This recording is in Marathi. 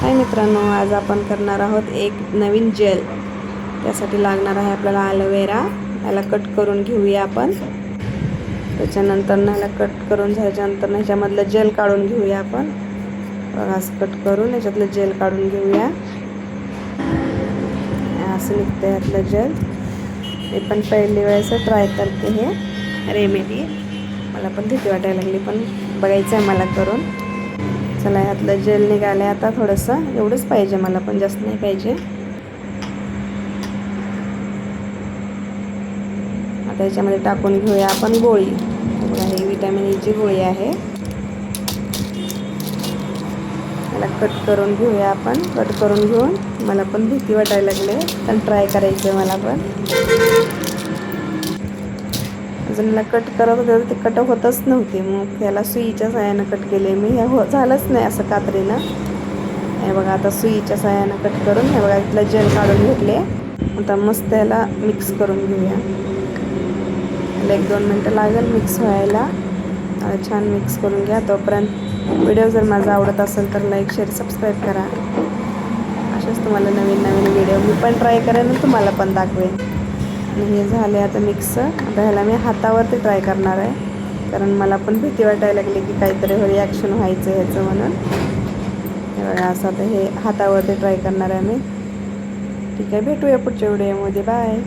हाय मित्रांनो, आज आपण करणार आहोत एक नवीन जेल। त्यासाठी लागणार आहे आपल्याला ॲलोवेरा। याला कट करून घेऊया आपण। त्याच्यानंतर याला कट करून झाल्यानंतर ह्याच्यामधलं जेल काढून घेऊया आपण। बघा, असं कट करून याच्यातलं जेल काढून घेऊया। असं निघतं यातलं जेल। मी पण पहिली वेळेस ट्राय करते हे रेमेडी। मला पण भीती वाटायला लागली, पण बघायचं आहे मला करून। चला, यातलं जेल निघालं आता थोडंसं, एवढंच पाहिजे मला, पण जास्त नाही पाहिजे। आता याच्यामध्ये टाकून घेऊया आपण गोळी। बघा, ही विटॅमिन ई ची गोळी आहे। याला कट करून घेऊया आपण। कट करून घेऊन मला पण भीती वाटायला लागली, पण ट्राय करायचं आहे मला पण। अजून याला कट करत होते तर ते कट होतच नव्हते, मग याला सुईच्या साहाय्यानं कट केले मी। हे झालंच नाही असं कात्रीनं। हे बघा, आता सुईच्या साहाय्यानं कट करून हे बघा इथलं जेल काढून घेतले। आता मस्त याला मिक्स करून घेऊया। याला 1-2 मिनटं लागेल मिक्स व्हायला। छान मिक्स करून घ्या। तोपर्यंत व्हिडिओ जर माझा आवडत असेल तर लाईक, शेअर, सबस्क्राईब करा। असेच तुम्हाला नवीन नवीन व्हिडिओ मी पण ट्राय करेन आणि तुम्हाला पण दाखवेन। आणि हे झाले आता मिक्स। आता ह्याला मी हातावरती ट्राय करणार आहे, कारण मला पण भीती वाटायला लागली की काहीतरी रिॲक्शन व्हायचं ह्याचं म्हणून। हे बघा, असं आता हे हातावरती ट्राय करणार आहे मी। ठीक आहे, भेटूया पुढच्या व्हिडिओमध्ये। बाय।